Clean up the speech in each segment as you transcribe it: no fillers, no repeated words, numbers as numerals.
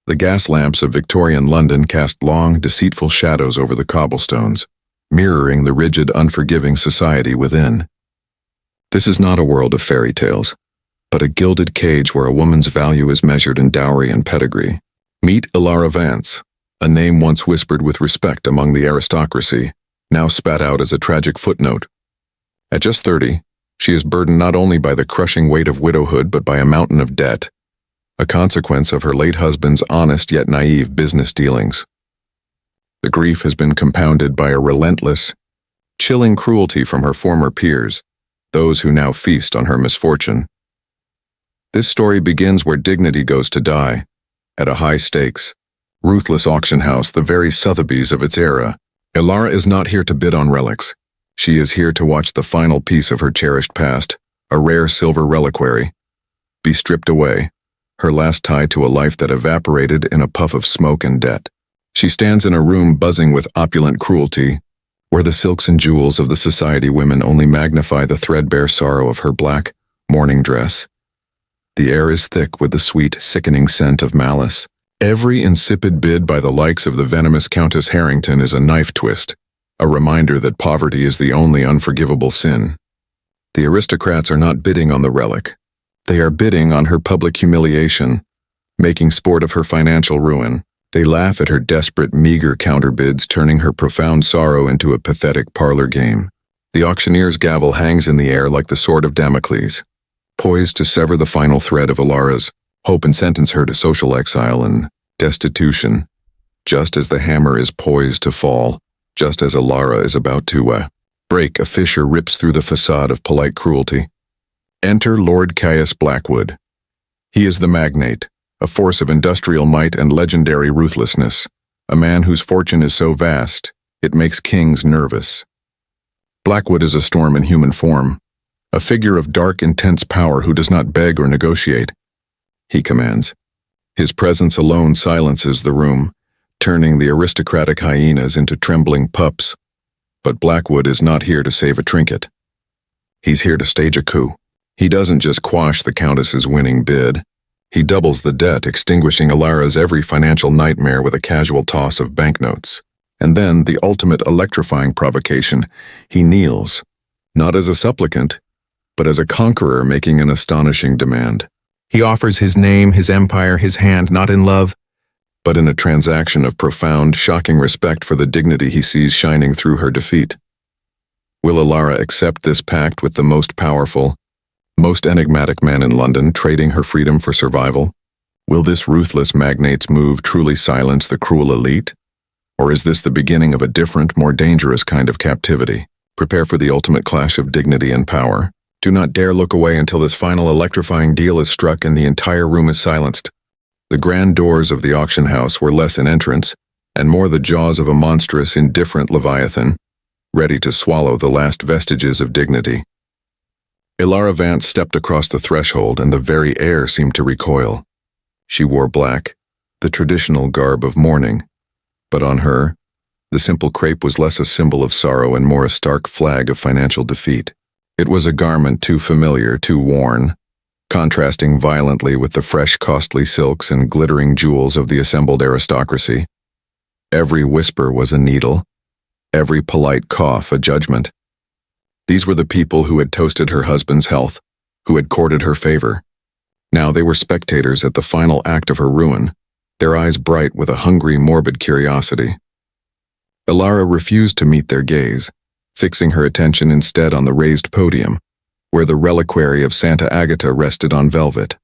The gas lamps of Victorian London cast long, deceitful shadows over the cobblestones, mirroring the rigid, unforgiving society within. This is not a world of fairy tales, but a gilded cage where a woman's value is measured in dowry and pedigree. Meet Ilara Vance, a name once whispered with respect among the aristocracy, now spat out as a tragic footnote. At just 30, she is burdened not only by the crushing weight of widowhood but by a mountain of debt, a consequence of her late husband's honest yet naive business dealings. The grief has been compounded by a relentless, chilling cruelty from her former peers, those who now feast on her misfortune. This story begins where dignity goes to die, at a high-stakes, ruthless auction house, the very Sotheby's of its era. Ilara is not here to bid on relics. She is here to watch the final piece of her cherished past, a rare silver reliquary, be stripped away, her last tie to a life that evaporated in a puff of smoke and debt. She stands in a room buzzing with opulent cruelty, where the silks and jewels of the society women only magnify the threadbare sorrow of her black mourning dress. The air is thick with the sweet, sickening scent of malice. Every insipid bid by the likes of the venomous Countess Harrington is a knife twist, a reminder that poverty is the only unforgivable sin. The aristocrats are not bidding on the relic. They are bidding on her public humiliation, making sport of her financial ruin. They laugh at her desperate, meager counterbids, turning her profound sorrow into a pathetic parlor game. The auctioneer's gavel hangs in the air like the sword of Damocles, poised to sever the final thread of Ilara's hope and sentence her to social exile and destitution, just as the hammer is poised to fall, just as Ilara is about to break. A fissure rips through the facade of polite cruelty. Enter Lord Caius Blackwood. He is the Magnate, a force of industrial might and legendary ruthlessness, a man whose fortune is so vast, it makes kings nervous. Blackwood is a storm in human form, a figure of dark, intense power who does not beg or negotiate. He commands. His presence alone silences the room, turning the aristocratic hyenas into trembling pups. But Blackwood is not here to save a trinket. He's here to stage a coup. He doesn't just quash the Countess's winning bid. He doubles the debt, extinguishing Ilara's every financial nightmare with a casual toss of banknotes. And then, the ultimate electrifying provocation, he kneels, not as a supplicant, but as a conqueror making an astonishing demand. He offers his name, his empire, his hand, not in love, but in a transaction of profound, shocking respect for the dignity he sees shining through her defeat. Will Ilara accept this pact with the most powerful, most enigmatic man in London, trading her freedom for survival? Will this ruthless magnate's move truly silence the cruel elite? Or is this the beginning of a different, more dangerous kind of captivity? Prepare for the ultimate clash of dignity and power. Do not dare look away until this final electrifying deal is struck and the entire room is silenced. The grand doors of the auction house were less an entrance, and more the jaws of a monstrous, indifferent leviathan, ready to swallow the last vestiges of dignity. Ilara Vance stepped across the threshold, and the very air seemed to recoil. She wore black, the traditional garb of mourning, but on her, the simple crepe was less a symbol of sorrow and more a stark flag of financial defeat. It was a garment too familiar, too worn, contrasting violently with the fresh, costly silks and glittering jewels of the assembled aristocracy. Every whisper was a needle, every polite cough a judgment. These were the people who had toasted her husband's health, who had courted her favor. Now they were spectators at the final act of her ruin, their eyes bright with a hungry, morbid curiosity. Ilara refused to meet their gaze, fixing her attention instead on the raised podium, where the reliquary of Santa Agata rested on velvet.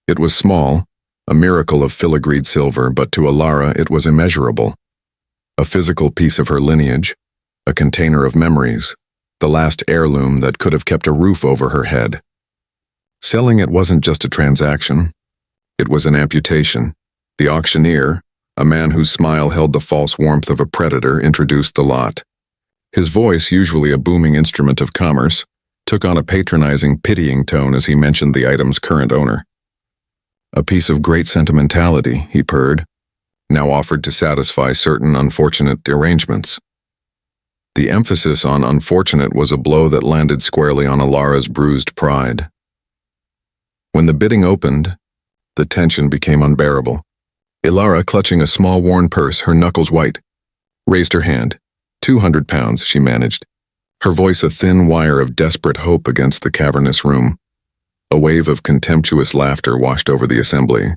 It was small, a miracle of filigreed silver, but to Ilara it was immeasurable. A physical piece of her lineage, a container of memories, the last heirloom that could have kept a roof over her head. Selling it wasn't just a transaction. It was an amputation. The auctioneer, a man whose smile held the false warmth of a predator, introduced the lot. His voice, usually a booming instrument of commerce, took on a patronizing, pitying tone as he mentioned the item's current owner. A piece of great sentimentality, he purred, now offered to satisfy certain unfortunate arrangements. The emphasis on unfortunate was a blow that landed squarely on Ilara's bruised pride. When the bidding opened, the tension became unbearable. Ilara, clutching a small worn purse, her knuckles white, raised her hand. 200 pounds, she managed, her voice a thin wire of desperate hope against the cavernous room. A wave of contemptuous laughter washed over the assembly.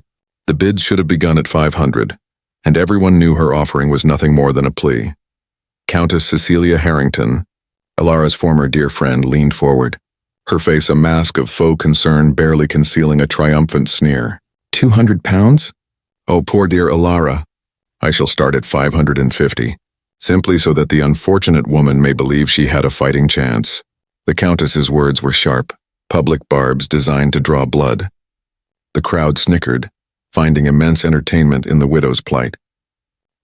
The bids should have begun at 500, and everyone knew her offering was nothing more than a plea. Countess Cecilia Harrington, Ilara's former dear friend, leaned forward, her face a mask of faux concern barely concealing a triumphant sneer. 200 pounds? Oh, poor dear Ilara. I shall start at 550, simply so that the unfortunate woman may believe she had a fighting chance. The Countess's words were sharp, public barbs designed to draw blood. The crowd snickered, finding immense entertainment in the widow's plight.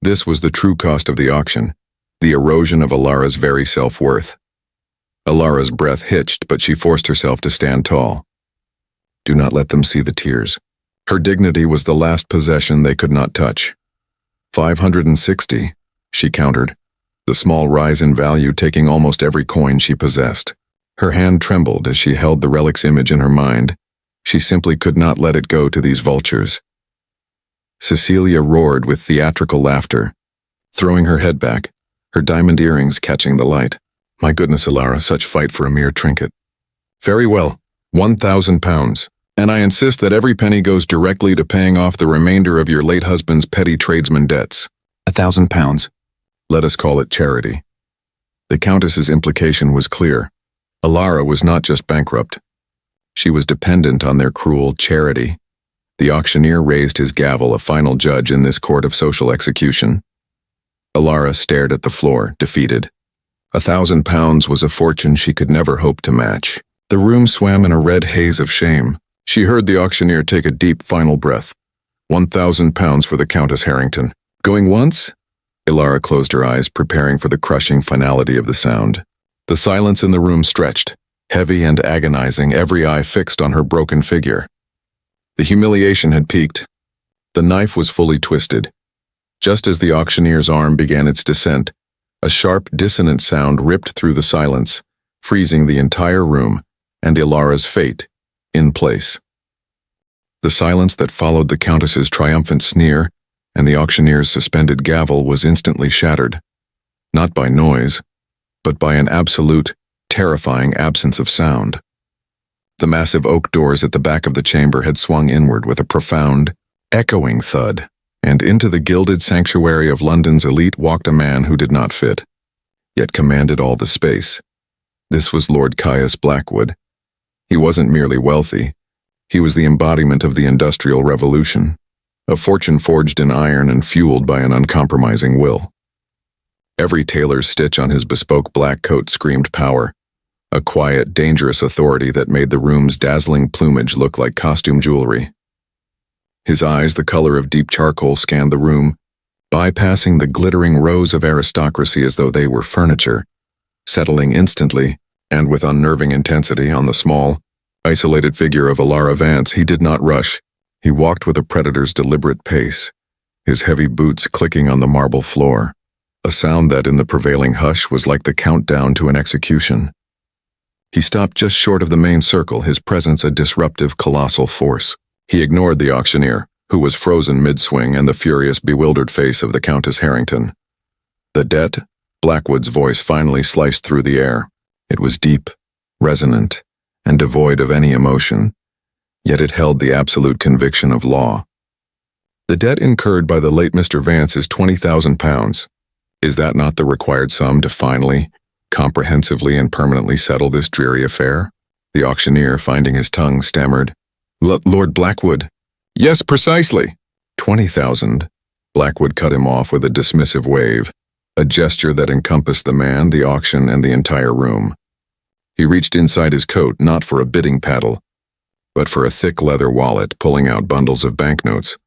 This was the true cost of the auction, the erosion of Ilara's very self-worth. Ilara's breath hitched, but she forced herself to stand tall. Do not let them see the tears. Her dignity was the last possession they could not touch. 560, she countered, the small rise in value taking almost every coin she possessed. Her hand trembled as she held the relic's image in her mind. She simply could not let it go to these vultures. Cecilia roared with theatrical laughter, throwing her head back, her diamond earrings catching the light. My goodness, Ilara, such fight for a mere trinket. Very well, 1,000 pounds. And I insist that every penny goes directly to paying off the remainder of your late husband's petty tradesman debts. 1,000 pounds. Let us call it charity. The Countess's implication was clear. Ilara was not just bankrupt. She was dependent on their cruel charity. The auctioneer raised his gavel, a final judge in this court of social execution. Ilara stared at the floor, defeated. 1,000 pounds was a fortune she could never hope to match. The room swam in a red haze of shame. She heard the auctioneer take a deep final breath. 1,000 pounds for the Countess Harrington. Going once? Ilara closed her eyes, preparing for the crushing finality of the sound. The silence in the room stretched, heavy and agonizing, every eye fixed on her broken figure. The humiliation had peaked. The knife was fully twisted. Just as the auctioneer's arm began its descent, a sharp, dissonant sound ripped through the silence, freezing the entire room and Ilara's fate in place. The silence that followed the Countess's triumphant sneer and the auctioneer's suspended gavel was instantly shattered, not by noise, but by an absolute, terrifying absence of sound. The massive oak doors at the back of the chamber had swung inward with a profound, echoing thud, and into the gilded sanctuary of London's elite walked a man who did not fit, yet commanded all the space. This was Lord Caius Blackwood. He wasn't merely wealthy. He was the embodiment of the Industrial Revolution, a fortune forged in iron and fueled by an uncompromising will. Every tailor's stitch on his bespoke black coat screamed power, a quiet, dangerous authority that made the room's dazzling plumage look like costume jewelry. His eyes, the color of deep charcoal, scanned the room, bypassing the glittering rows of aristocracy as though they were furniture, settling instantly, and with unnerving intensity, on the small, isolated figure of Ilara Vance. He did not rush. He walked with a predator's deliberate pace, his heavy boots clicking on the marble floor, a sound that, in the prevailing hush, was like the countdown to an execution. He stopped just short of the main circle, his presence a disruptive, colossal force. He ignored the auctioneer, who was frozen mid-swing, and the furious, bewildered face of the Countess Harrington. The debt? Blackwood's voice finally sliced through the air. It was deep, resonant, and devoid of any emotion, yet it held the absolute conviction of law. The debt incurred by the late Mr. Vance is 20,000 pounds. Is that not the required sum to finally, comprehensively and permanently settle this dreary affair? The auctioneer, finding his tongue, stammered, Lord Blackwood. Yes, precisely. 20,000. Blackwood cut him off with a dismissive wave, a gesture that encompassed the man, the auction, and the entire room. He reached inside his coat, not for a bidding paddle, but for a thick leather wallet, pulling out bundles of banknotes.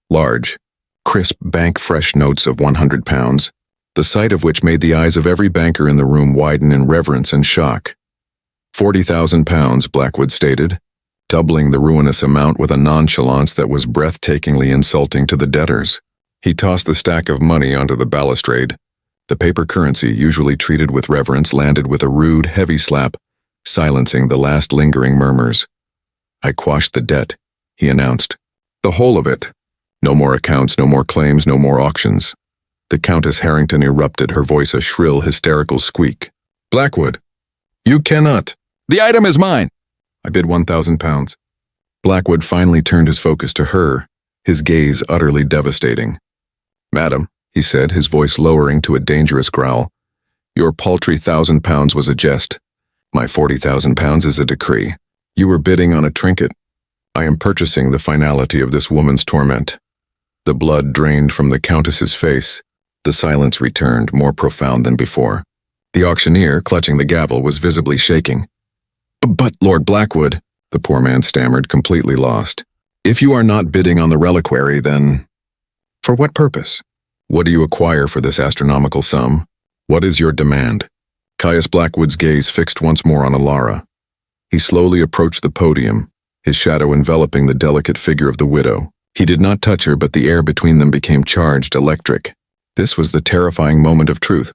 Large, crisp, bank-fresh notes of 100 pounds, the sight of which made the eyes of every banker in the room widen in reverence and shock. 40,000 pounds, Blackwood stated, doubling the ruinous amount with a nonchalance that was breathtakingly insulting to the debtors. He tossed the stack of money onto the balustrade. The paper currency, usually treated with reverence, landed with a rude, heavy slap, silencing the last lingering murmurs. I quashed the debt, he announced. The whole of it. No more accounts, no more claims, no more auctions. The Countess Harrington erupted, her voice a shrill, hysterical squeak. Blackwood! You cannot! The item is mine! I bid £1,000. Blackwood finally turned his focus to her, his gaze utterly devastating. Madam, he said, his voice lowering to a dangerous growl, your paltry £1,000 was a jest. My £40,000 is a decree. You were bidding on a trinket. I am purchasing the finality of this woman's torment. The blood drained from the Countess's face. The silence returned, more profound than before. The auctioneer, clutching the gavel, was visibly shaking. But, Lord Blackwood, the poor man stammered, completely lost. If you are not bidding on the reliquary, then... For what purpose? What do you acquire for this astronomical sum? What is your demand? Caius Blackwood's gaze fixed once more on Alara. He slowly approached the podium, his shadow enveloping the delicate figure of the widow. He did not touch her, but the air between them became charged, electric. This was the terrifying moment of truth,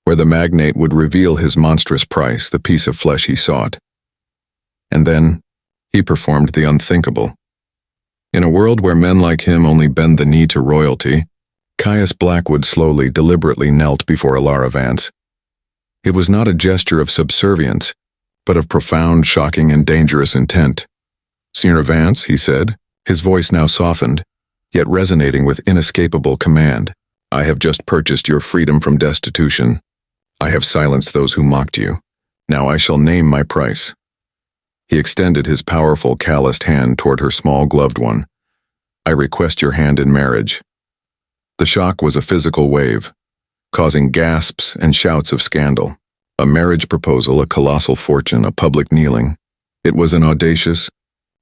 where the magnate would reveal his monstrous price, the piece of flesh he sought. And then, he performed the unthinkable. In a world where men like him only bend the knee to royalty, Caius Blackwood slowly, deliberately knelt before Alara Vance. It was not a gesture of subservience, but of profound, shocking, and dangerous intent. Senior Vance, he said, his voice now softened, yet resonating with inescapable command. I have just purchased your freedom from destitution. I have silenced those who mocked you. Now I shall name my price. He extended his powerful, calloused hand toward her small, gloved one. I request your hand in marriage. The shock was a physical wave, causing gasps and shouts of scandal. A marriage proposal, a colossal fortune, a public kneeling. It was an audacious,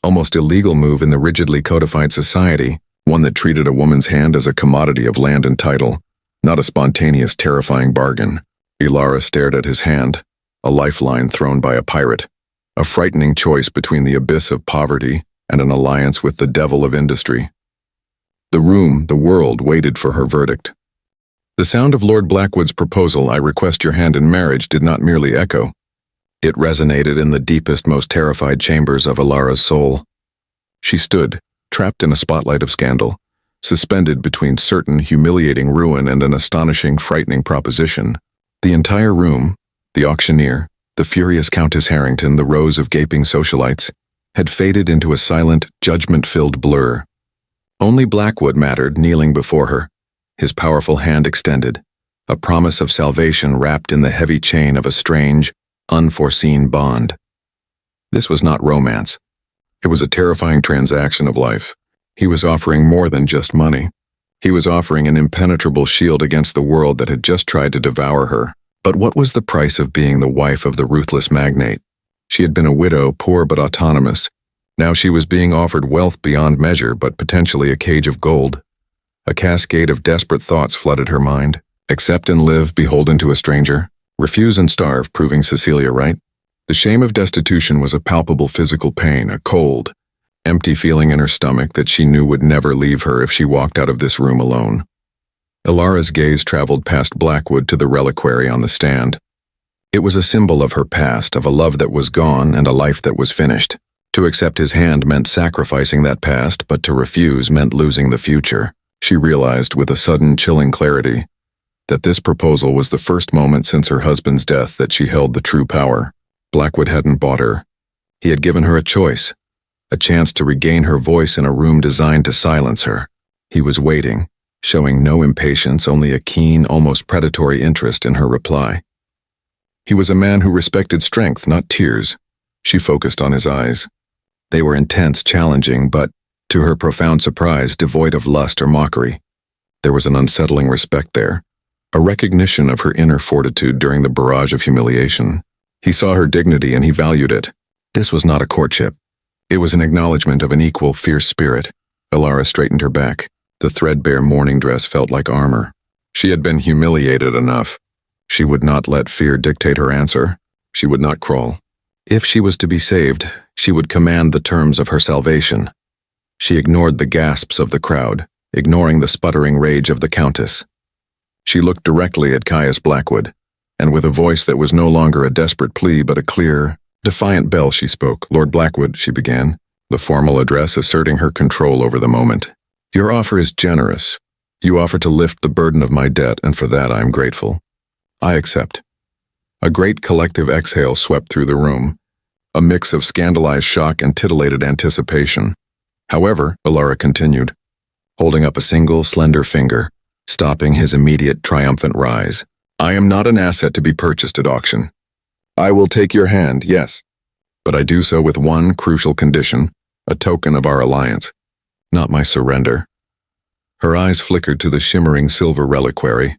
almost illegal move in the rigidly codified society, one that treated a woman's hand as a commodity of land and title, not a spontaneous, terrifying bargain. Alara stared at his hand, a lifeline thrown by a pirate, a frightening choice between the abyss of poverty and an alliance with the devil of industry. The room, the world, waited for her verdict. The sound of Lord Blackwood's proposal, I request your hand in marriage, did not merely echo. It resonated in the deepest, most terrified chambers of Alara's soul. She stood, trapped in a spotlight of scandal, suspended between certain humiliating ruin and an astonishing, frightening proposition. The entire room, the auctioneer, the furious Countess Harrington, the rows of gaping socialites, had faded into a silent, judgment-filled blur. Only Blackwood mattered, kneeling before her, his powerful hand extended, a promise of salvation wrapped in the heavy chain of a strange, unforeseen bond. This was not romance. It was a terrifying transaction of life. He was offering more than just money. He was offering an impenetrable shield against the world that had just tried to devour her. But what was the price of being the wife of the ruthless magnate? She had been a widow, poor but autonomous. Now she was being offered wealth beyond measure, but potentially a cage of gold. A cascade of desperate thoughts flooded her mind. Accept and live, beholden to a stranger. Refuse and starve, proving Cecilia right. The shame of destitution was a palpable physical pain, a cold, empty feeling in her stomach that she knew would never leave her if she walked out of this room alone. Alara's gaze traveled past Blackwood to the reliquary on the stand. It was a symbol of her past, of a love that was gone and a life that was finished. To accept his hand meant sacrificing that past, but to refuse meant losing the future. She realized with a sudden, chilling clarity that this proposal was the first moment since her husband's death that she held the true power. Blackwood hadn't bought her. He had given her a choice, a chance to regain her voice in a room designed to silence her. He was waiting, showing no impatience, only a keen, almost predatory interest in her reply. He was a man who respected strength, not tears. She focused on his eyes. They were intense, challenging, but, to her profound surprise, devoid of lust or mockery. There was an unsettling respect there, a recognition of her inner fortitude during the barrage of humiliation. He saw her dignity and he valued it. This was not a courtship. It was an acknowledgement of an equal, fierce spirit. Alara straightened her back. The threadbare mourning dress felt like armor. She had been humiliated enough. She would not let fear dictate her answer. She would not crawl. If she was to be saved, she would command the terms of her salvation. She ignored the gasps of the crowd, ignoring the sputtering rage of the Countess. She looked directly at Caius Blackwood, and with a voice that was no longer a desperate plea but a clear, defiant bell she spoke. Lord Blackwood, she began, the formal address asserting her control over the moment. Your offer is generous. You offer to lift the burden of my debt, and for that I am grateful. I accept. A great collective exhale swept through the room, a mix of scandalized shock and titillated anticipation. However, Ilara continued, holding up a single slender finger, stopping his immediate triumphant rise. I am not an asset to be purchased at auction. I will take your hand, yes, but I do so with one crucial condition, a token of our alliance, not my surrender. Her eyes flickered to the shimmering silver reliquary.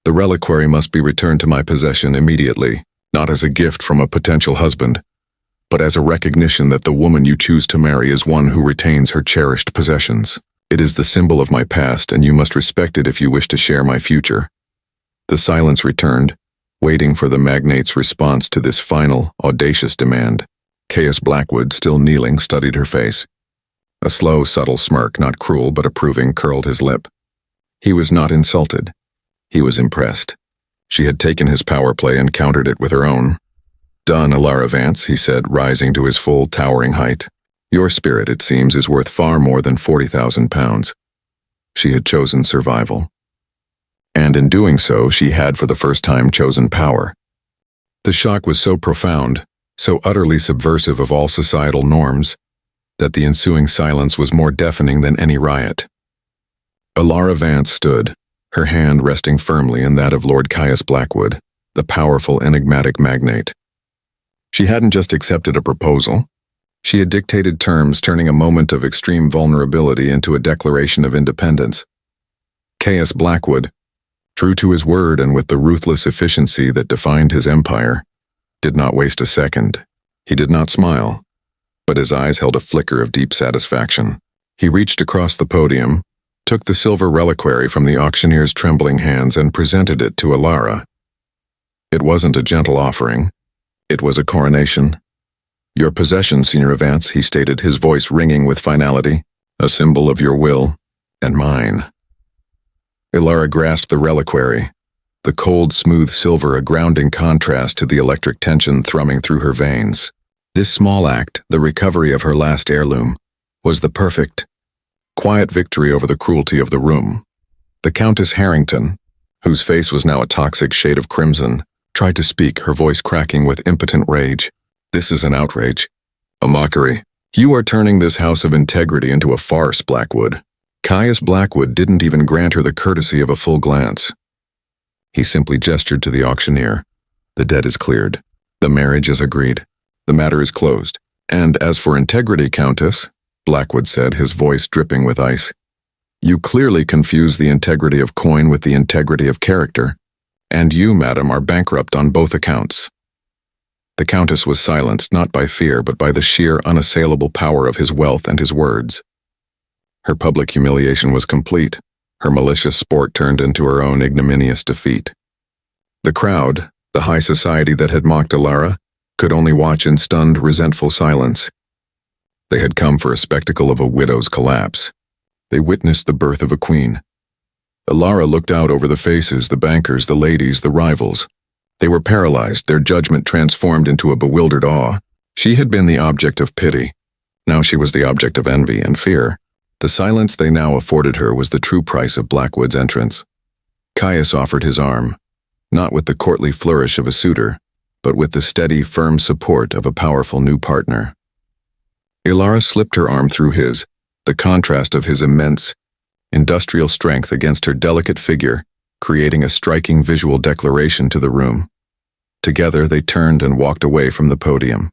The reliquary must be returned to my possession immediately, not as a gift from a potential husband, but as a recognition that the woman you choose to marry is one who retains her cherished possessions. It is the symbol of my past, and you must respect it if you wish to share my future. The silence returned, waiting for the magnate's response to this final, audacious demand. Caius Blackwood, still kneeling, studied her face. A slow, subtle smirk, not cruel but approving, curled his lip. He was not insulted. He was impressed. She had taken his power play and countered it with her own. Done, Ilara Vance, he said, rising to his full, towering height. Your spirit, it seems, is worth far more than 40,000 pounds. She had chosen survival. And in doing so, she had for the first time chosen power. The shock was so profound, so utterly subversive of all societal norms, that the ensuing silence was more deafening than any riot. Ilara Vance stood, her hand resting firmly in that of Lord Caius Blackwood, the powerful, enigmatic magnate. She hadn't just accepted a proposal. She had dictated terms, turning a moment of extreme vulnerability into a declaration of independence. Caius Blackwood, true to his word and with the ruthless efficiency that defined his empire, did not waste a second. He did not smile, but his eyes held a flicker of deep satisfaction. He reached across the podium, took the silver reliquary from the auctioneer's trembling hands and presented it to Ilara. It wasn't a gentle offering. It was a coronation. Your possession, Senior Vance, he stated, his voice ringing with finality, a symbol of your will, and mine. Ilara grasped the reliquary, the cold, smooth silver a grounding contrast to the electric tension thrumming through her veins. This small act, the recovery of her last heirloom, was the perfect, quiet victory over the cruelty of the room. The Countess Harrington, whose face was now a toxic shade of crimson, tried to speak, her voice cracking with impotent rage. This is an outrage, a mockery. You are turning this house of integrity into a farce, Blackwood. Caius Blackwood didn't even grant her the courtesy of a full glance. He simply gestured to the auctioneer. The debt is cleared. The marriage is agreed. The matter is closed. And as for integrity, Countess, Blackwood said, his voice dripping with ice, you clearly confuse the integrity of coin with the integrity of character, and you, madam, are bankrupt on both accounts. The Countess was silenced not by fear but by the sheer, unassailable power of his wealth and his words. Her public humiliation was complete. Her malicious sport turned into her own ignominious defeat. The crowd, the high society that had mocked Ilara, could only watch in stunned, resentful silence. They had come for a spectacle of a widow's collapse. They witnessed the birth of a queen. Ilara looked out over the faces, the bankers, the ladies, the rivals. They were paralyzed, their judgment transformed into a bewildered awe. She had been the object of pity. Now she was the object of envy and fear. The silence they now afforded her was the true price of Blackwood's entrance. Caius offered his arm, not with the courtly flourish of a suitor, but with the steady, firm support of a powerful new partner. Ilara slipped her arm through his, the contrast of his immense, industrial strength against her delicate figure, creating a striking visual declaration to the room. Together they turned and walked away from the podium.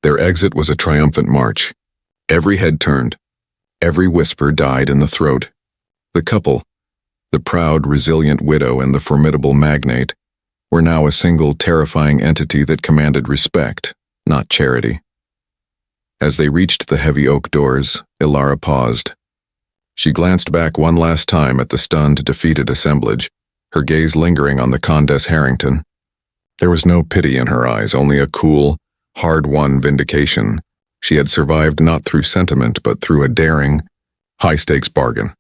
Their exit was a triumphant march. Every head turned. Every whisper died in the throat. The couple, the proud, resilient widow and the formidable magnate, were now a single terrifying entity that commanded respect, not charity. As they reached the heavy oak doors, Ilara paused. She glanced back one last time at the stunned, defeated assemblage, her gaze lingering on the Countess Harrington. There was no pity in her eyes, only a cool, hard-won vindication. She had survived not through sentiment, but through a daring, high-stakes bargain.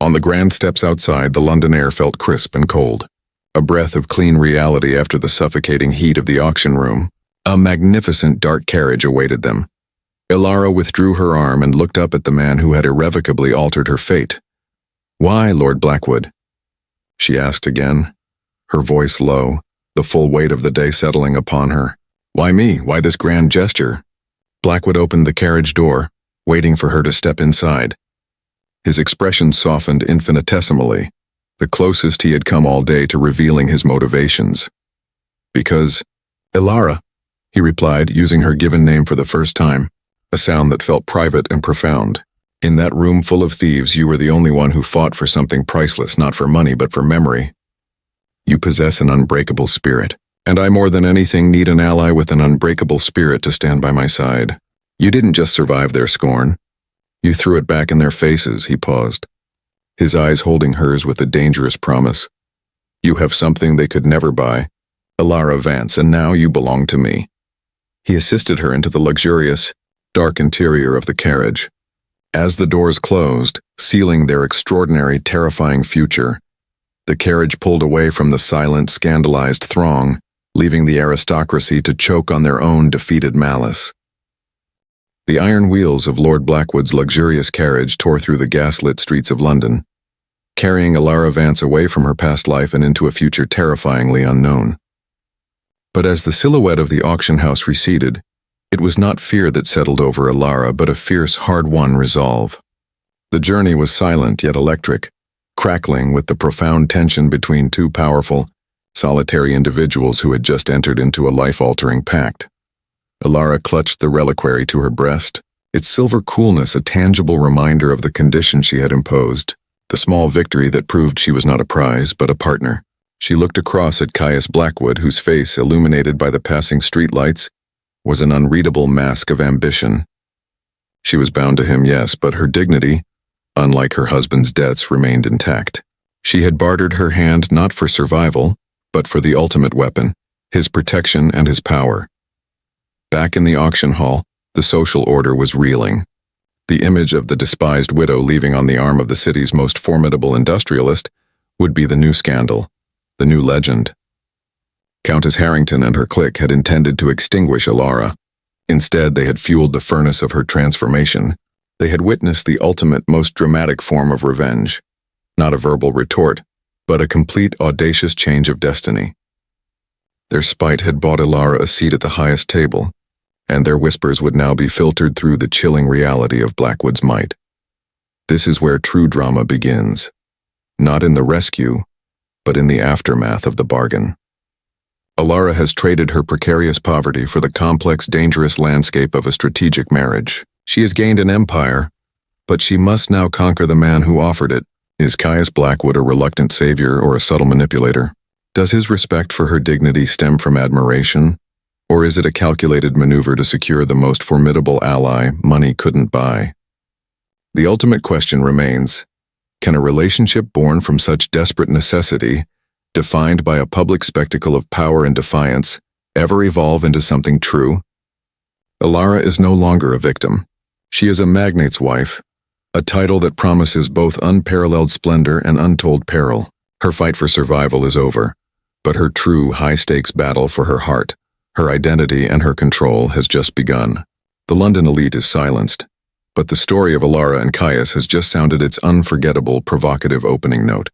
On the grand steps outside, the London air felt crisp and cold, a breath of clean reality after the suffocating heat of the auction room. A magnificent dark carriage awaited them. Ilara withdrew her arm and looked up at the man who had irrevocably altered her fate. "Why, Lord Blackwood?" she asked again, her voice low, the full weight of the day settling upon her. "Why me? Why this grand gesture?" Blackwood opened the carriage door, waiting for her to step inside. His expression softened infinitesimally, the closest he had come all day to revealing his motivations. "Because, Ilara," he replied, using her given name for the first time, a sound that felt private and profound. "In that room full of thieves, you were the only one who fought for something priceless, not for money, but for memory. You possess an unbreakable spirit, and I more than anything need an ally with an unbreakable spirit to stand by my side. You didn't just survive their scorn. You threw it back in their faces." He paused, his eyes holding hers with a dangerous promise. "You have something they could never buy, Ilara Vance, and now you belong to me." He assisted her into the luxurious, dark interior of the carriage. As the doors closed, sealing their extraordinary, terrifying future, the carriage pulled away from the silent, scandalized throng, leaving the aristocracy to choke on their own defeated malice. The iron wheels of Lord Blackwood's luxurious carriage tore through the gas-lit streets of London, carrying Ilara Vance away from her past life and into a future terrifyingly unknown. But as the silhouette of the auction house receded, it was not fear that settled over Ilara, but a fierce, hard-won resolve. The journey was silent yet electric, crackling with the profound tension between two powerful, solitary individuals who had just entered into a life-altering pact. Ilara clutched the reliquary to her breast, its silver coolness a tangible reminder of the condition she had imposed, the small victory that proved she was not a prize, but a partner. She looked across at Caius Blackwood, whose face, illuminated by the passing streetlights, was an unreadable mask of ambition. She was bound to him, yes, but her dignity, unlike her husband's debts, remained intact. She had bartered her hand not for survival, but for the ultimate weapon, his protection and his power. Back in the auction hall, the social order was reeling. The image of the despised widow leaving on the arm of the city's most formidable industrialist would be the new scandal, the new legend. Countess Harrington and her clique had intended to extinguish Ilara. Instead, they had fueled the furnace of her transformation. They had witnessed the ultimate, most dramatic form of revenge. Not a verbal retort, but a complete, audacious change of destiny. Their spite had bought Ilara a seat at the highest table, and their whispers would now be filtered through the chilling reality of Blackwood's might. This is where true drama begins. Not in the rescue, but in the aftermath of the bargain. Ilara has traded her precarious poverty for the complex, dangerous landscape of a strategic marriage. She has gained an empire, but she must now conquer the man who offered it. Is Caius Blackwood a reluctant savior or a subtle manipulator? Does his respect for her dignity stem from admiration, or is it a calculated maneuver to secure the most formidable ally money couldn't buy? The ultimate question remains, can a relationship born from such desperate necessity, defined by a public spectacle of power and defiance, ever evolve into something true? Ilara is no longer a victim. She is a magnate's wife, a title that promises both unparalleled splendor and untold peril. Her fight for survival is over, but her true high-stakes battle for her heart, her identity, and her control has just begun. The London elite is silenced, but the story of Ilara and Caius has just sounded its unforgettable, provocative opening note.